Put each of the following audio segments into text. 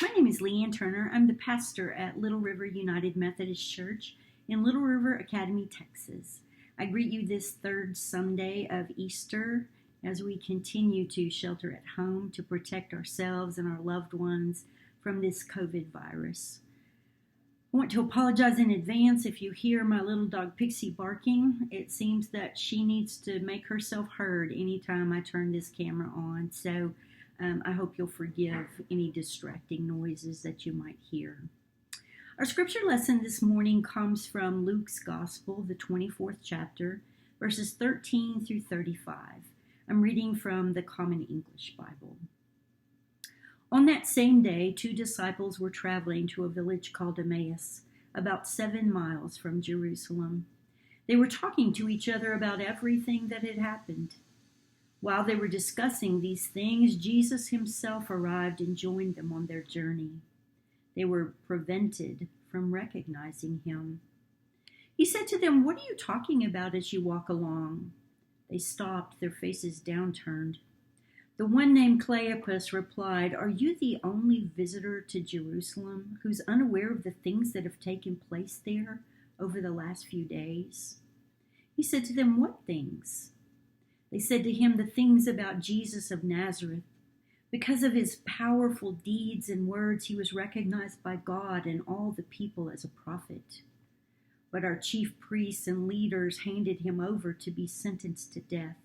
My name is Leanne Turner. I'm the pastor at Little River United Methodist Church in Little River Academy, Texas. I greet you this third Sunday of Easter as we continue to shelter at home to protect ourselves and our loved ones from this COVID virus. I want to apologize in advance if you hear my little dog Pixie barking. It seems that she needs to make herself heard anytime I turn this camera on, so I hope you'll forgive any distracting noises that you might hear. Our scripture lesson this morning comes from Luke's Gospel, the 24th chapter, verses 13 through 35. I'm reading from the Common English Bible. On that same day, 2 disciples were traveling to a village called Emmaus, about 7 miles from Jerusalem. They were talking to each other about everything that had happened. While they were discussing these things, Jesus himself arrived and joined them on their journey. They were prevented from recognizing him. He said to them, "What are you talking about as you walk along?" They stopped, their faces downturned. The one named Cleopas replied, "Are you the only visitor to Jerusalem who's unaware of the things that have taken place there over the last few days?" He said to them, "What things?" They said to him, "The things about Jesus of Nazareth. Because of his powerful deeds and words, he was recognized by God and all the people as a prophet. But our chief priests and leaders handed him over to be sentenced to death,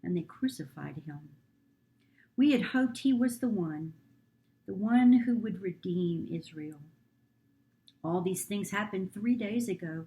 and they crucified him. We had hoped he was the one who would redeem Israel. All these things happened 3 days ago.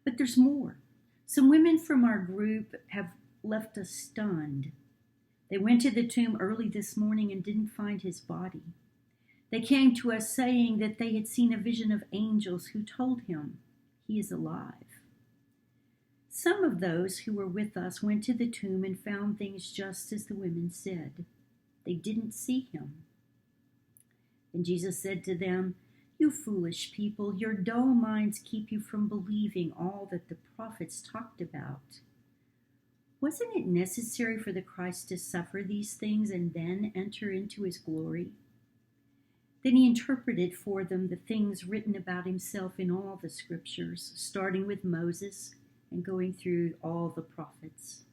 But there's more. Some women from our group have left us stunned. They went to the tomb early this morning and didn't find his body. They came to us saying that they had seen a vision of angels who told him he is alive. Some of those who were with us went to the tomb and found things just as the women said. They didn't see him." And Jesus said to them, "You foolish people, your dull minds keep you from believing all that the prophets talked about. Wasn't it necessary for the Christ to suffer these things and then enter into his glory?" Then he interpreted for them the things written about himself in all the scriptures, starting with Moses and going through all the prophets.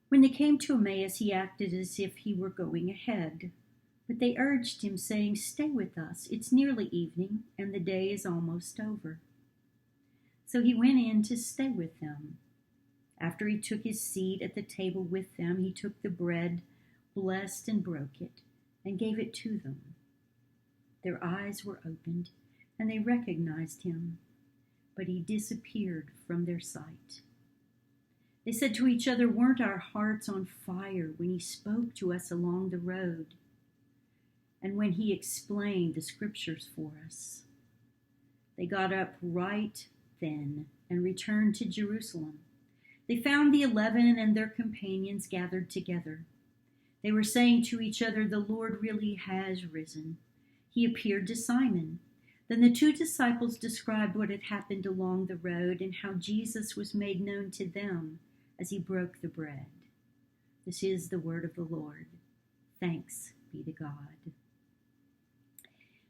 When they came to Emmaus, he acted as if he were going ahead. But they urged him, saying, "Stay with us. It's nearly evening, and the day is almost over." So he went in to stay with them. After he took his seat at the table with them, he took the bread, blessed and broke it, and gave it to them. Their eyes were opened, and they recognized him, but he disappeared from their sight. They said to each other, "Weren't our hearts on fire when he spoke to us along the road and when he explained the scriptures for us?" They got up right then and returned to Jerusalem. They found the 11 and their companions gathered together. They were saying to each other, "The Lord really has risen. He appeared to Simon." Then the 2 disciples described what had happened along the road and how Jesus was made known to them as he broke the bread. This is the word of the Lord. Thanks be to God.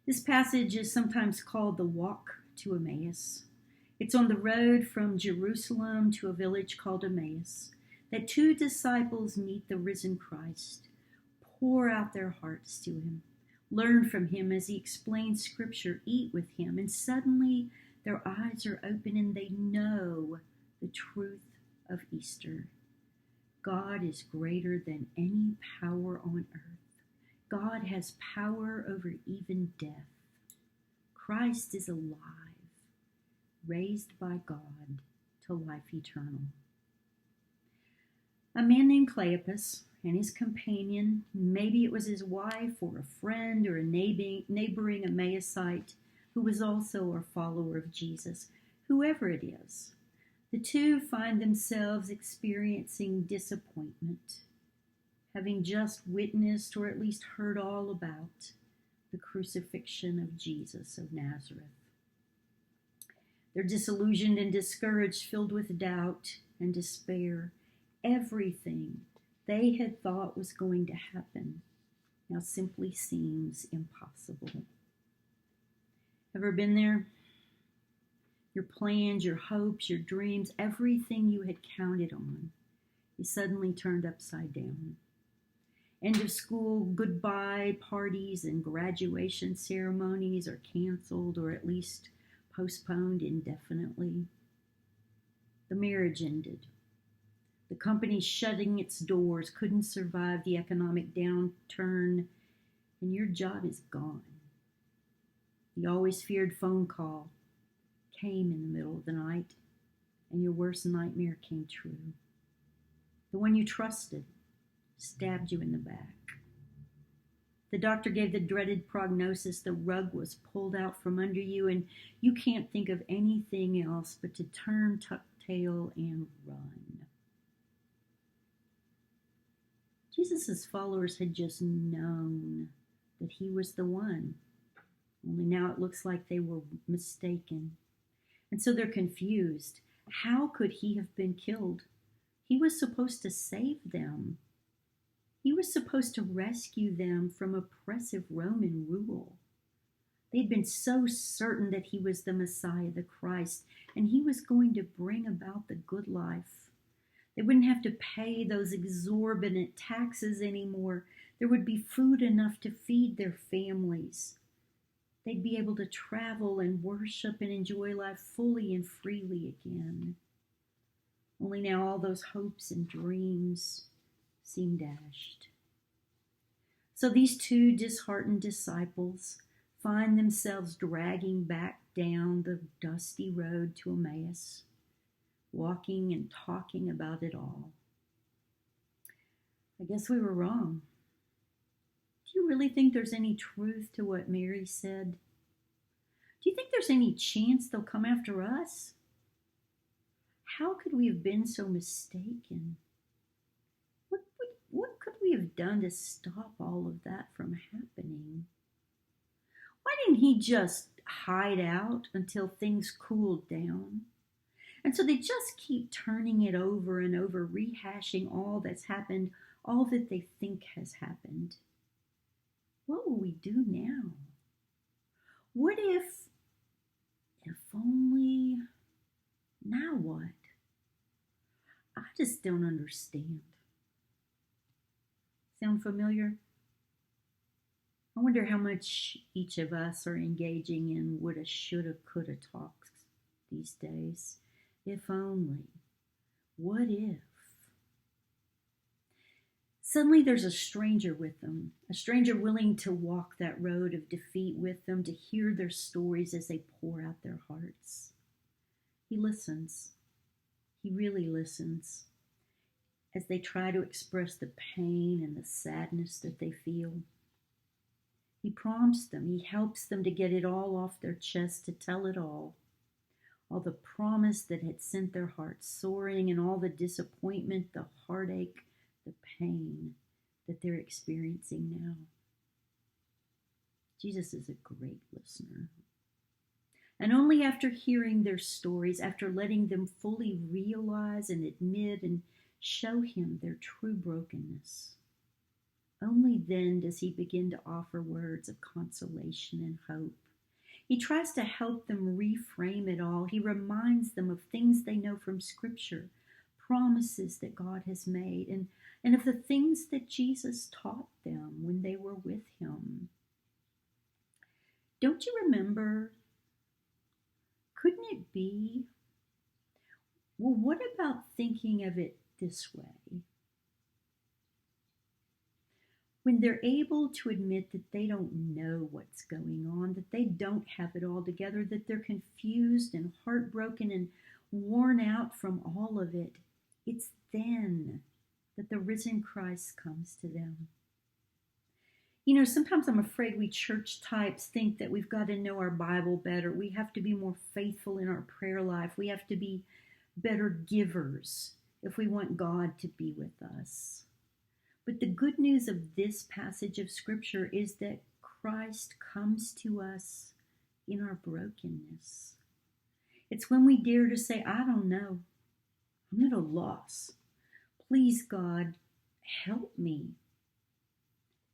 This passage is sometimes called the Walk to Emmaus. It's on the road from Jerusalem to a village called Emmaus that 2 disciples meet the risen Christ, pour out their hearts to him, learn from him as he explains scripture, eat with him, and suddenly their eyes are open and they know the truth of Easter. God is greater than any power on earth. God has power over even death. Christ is alive, raised by God to life eternal. A man named Cleopas and his companion, maybe it was his wife or a friend or a neighboring Emmausite who was also a follower of Jesus, whoever it is, the 2 find themselves experiencing disappointment, having just witnessed or at least heard all about the crucifixion of Jesus of Nazareth. They're disillusioned and discouraged, filled with doubt and despair. Everything they had thought was going to happen now now simply seems impossible. Ever been there? Your plans, your hopes, your dreams, everything you had counted on is suddenly turned upside down. End of school goodbye parties and graduation ceremonies are canceled or at least postponed indefinitely. The marriage ended. The company shutting its doors couldn't survive the economic downturn, and your job is gone. The always feared phone call came in the middle of the night, and your worst nightmare came true. The one you trusted stabbed you in the back. The doctor gave the dreaded prognosis. The rug was pulled out from under you, and you can't think of anything else but to turn, tuck tail, and run. Jesus' followers had just known that he was the one. Only now it looks like they were mistaken. And so they're confused. How could he have been killed? He was supposed to save them. He was supposed to rescue them from oppressive Roman rule. They'd been so certain that he was the Messiah, the Christ, and he was going to bring about the good life. They wouldn't have to pay those exorbitant taxes anymore. There would be food enough to feed their families. They'd be able to travel and worship and enjoy life fully and freely again. Only now all those hopes and dreams seem dashed. So these two disheartened disciples find themselves dragging back down the dusty road to Emmaus, walking and talking about it all. I guess we were wrong. Do you really think there's any truth to what Mary said? Do you think there's any chance they'll come after us? How could we have been so mistaken? What could we have done to stop all of that from happening? Why didn't he just hide out until things cooled down? And so they just keep turning it over and over, rehashing all that's happened, all that they think has happened. What will we do now? What if only, now what? I just don't understand. Sound familiar? I wonder how much each of us are engaging in woulda, shoulda, coulda talks these days. If only. What if? Suddenly there's a stranger with them, a stranger willing to walk that road of defeat with them, to hear their stories as they pour out their hearts. He listens. He really listens as they try to express the pain and the sadness that they feel. He prompts them. He helps them to get it all off their chest, to tell it all the promise that had sent their hearts soaring, and all the disappointment, the heartache, the pain that they're experiencing now. Jesus is a great listener. And only after hearing their stories, after letting them fully realize and admit and show him their true brokenness, only then does he begin to offer words of consolation and hope. He tries to help them reframe it all. He reminds them of things they know from Scripture, promises that God has made, and of the things that Jesus taught them when they were with him. Don't you remember? Couldn't it be? Well, what about thinking of it this way? When they're able to admit that they don't know what's going on, that they don't have it all together, that they're confused and heartbroken and worn out from all of it, it's then that the risen Christ comes to them. You know, sometimes I'm afraid we church types think that we've got to know our Bible better. We have to be more faithful in our prayer life. We have to be better givers if we want God to be with us. But the good news of this passage of Scripture is that Christ comes to us in our brokenness. It's when we dare to say, I don't know. I'm at a loss. Please, God, help me.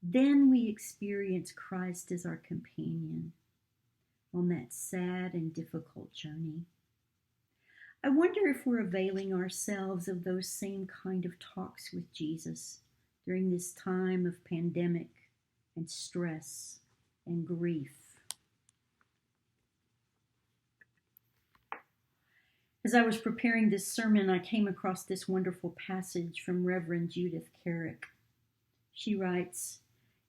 Then we experience Christ as our companion on that sad and difficult journey. I wonder if we're availing ourselves of those same kind of talks with Jesus during this time of pandemic and stress and grief. As I was preparing this sermon, I came across this wonderful passage from Reverend Judith Carrick. She writes,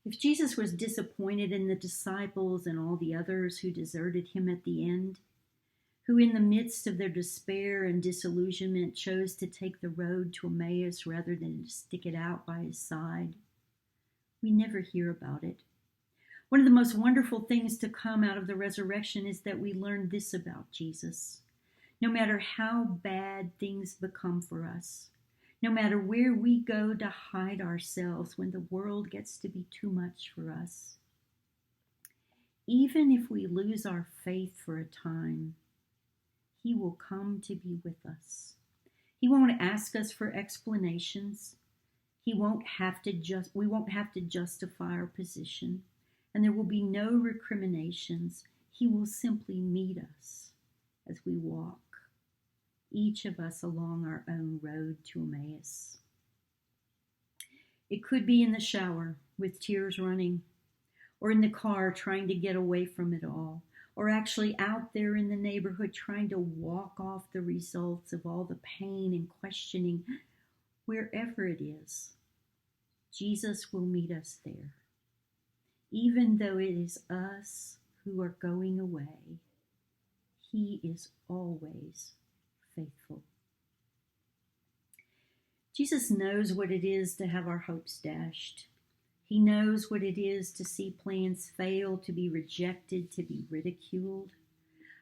"If Jesus was disappointed in the disciples and all the others who deserted him at the end, who in the midst of their despair and disillusionment chose to take the road to Emmaus rather than to stick it out by his side, we never hear about it. One of the most wonderful things to come out of the resurrection is that we learn this about Jesus. No matter how bad things become for us, no matter where we go to hide ourselves when the world gets to be too much for us, even if we lose our faith for a time, he will come to be with us. He won't ask us for explanations. We won't have to justify our position, and there will be no recriminations. He will simply meet us as we walk, each of us along our own road to Emmaus. It could be in the shower with tears running, or in the car trying to get away from it all, or actually out there in the neighborhood trying to walk off the results of all the pain and questioning. Wherever it is, Jesus will meet us there. Even though it is us who are going away, he is always faithful. Jesus knows what it is to have our hopes dashed. He knows what it is to see plans fail, to be rejected, to be ridiculed.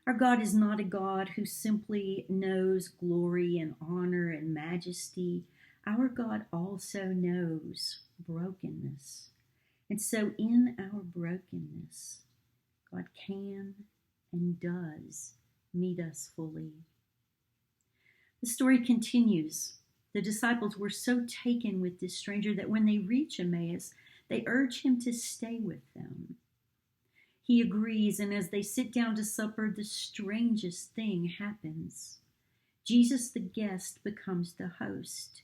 Our God is not a God who simply knows glory and honor and majesty. Our God also knows brokenness. And so in our brokenness, God can and does meet us fully. The story continues. The disciples were so taken with this stranger that when they reach Emmaus, they urge him to stay with them. He agrees, and as they sit down to supper, the strangest thing happens. Jesus, the guest, becomes the host,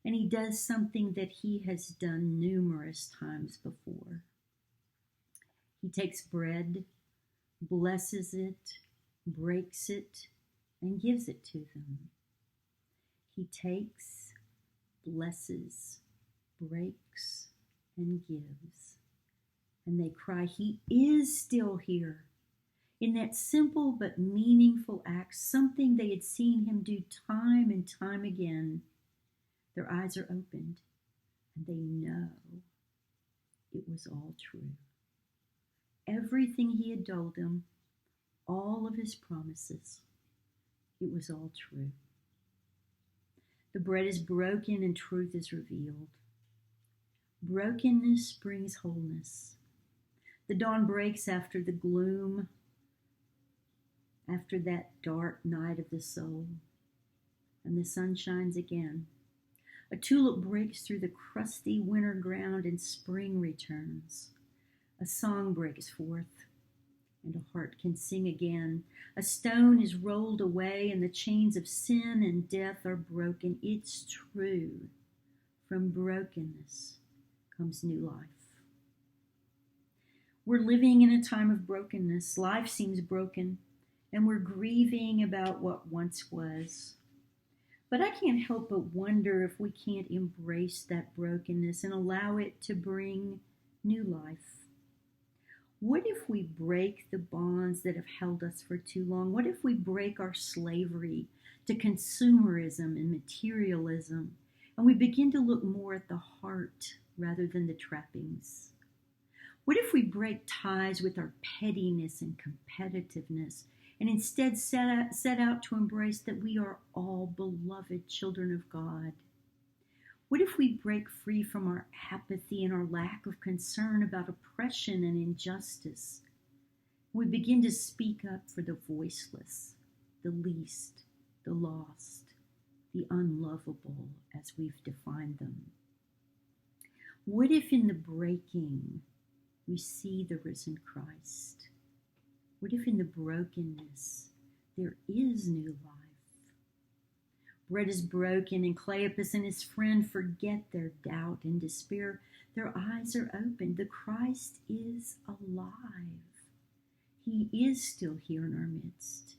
and he does something that he has done numerous times before. He takes bread, blesses it, breaks it, and gives it to them. He takes, blesses, breaks, and gives. And they cry, he is still here. In that simple but meaningful act, something they had seen him do time and time again, their eyes are opened and they know it was all true. Everything he had told them, all of his promises, it was all true. The bread is broken and truth is revealed. Brokenness brings wholeness. The dawn breaks after the gloom, after that dark night of the soul, and the sun shines again. A tulip breaks through the crusty winter ground and spring returns. A song breaks forth and a heart can sing again. A stone is rolled away and the chains of sin and death are broken. It's true. From brokenness comes new life. We're living in a time of brokenness. Life seems broken, and we're grieving about what once was. But I can't help but wonder if we can't embrace that brokenness and allow it to bring new life. What if we break the bonds that have held us for too long? What if we break our slavery to consumerism and materialism, and we begin to look more at the heart rather than the trappings? What if we break ties with our pettiness and competitiveness and instead set out to embrace that we are all beloved children of God? What if we break free from our apathy and our lack of concern about oppression and injustice? We begin to speak up for the voiceless, the least, the lost, the unlovable as we've defined them. What if in the breaking we see the risen Christ? What if in the brokenness there is new life? Bread is broken, and Cleopas and his friend forget their doubt and despair. Their eyes are opened. The Christ is alive. He is still here in our midst.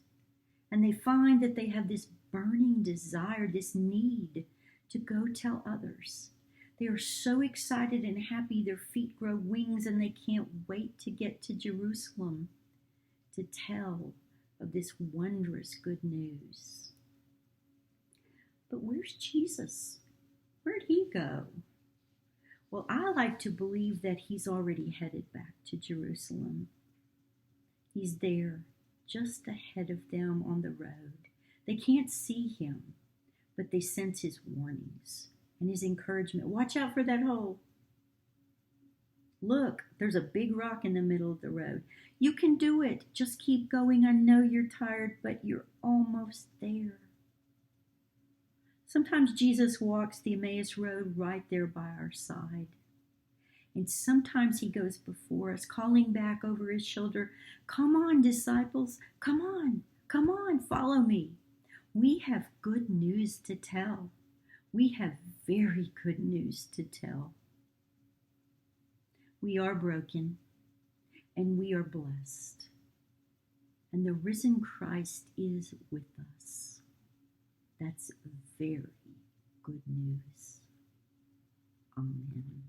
And they find that they have this burning desire, this need to go tell others. They are so excited and happy, their feet grow wings, and they can't wait to get to Jerusalem to tell of this wondrous good news. But where's Jesus? Where'd he go? Well, I like to believe that he's already headed back to Jerusalem. He's there, just ahead of them on the road. They can't see him, but they sense his warnings and his encouragement. Watch out for that hole. Look, there's a big rock in the middle of the road. You can do it. Just keep going. I know you're tired, but you're almost there. Sometimes Jesus walks the Emmaus Road right there by our side. And sometimes he goes before us, calling back over his shoulder, "Come on, disciples, come on, follow me." We have good news to tell. We have very good news to tell. We are broken and we are blessed. And the risen Christ is with us. That's very good news. Amen.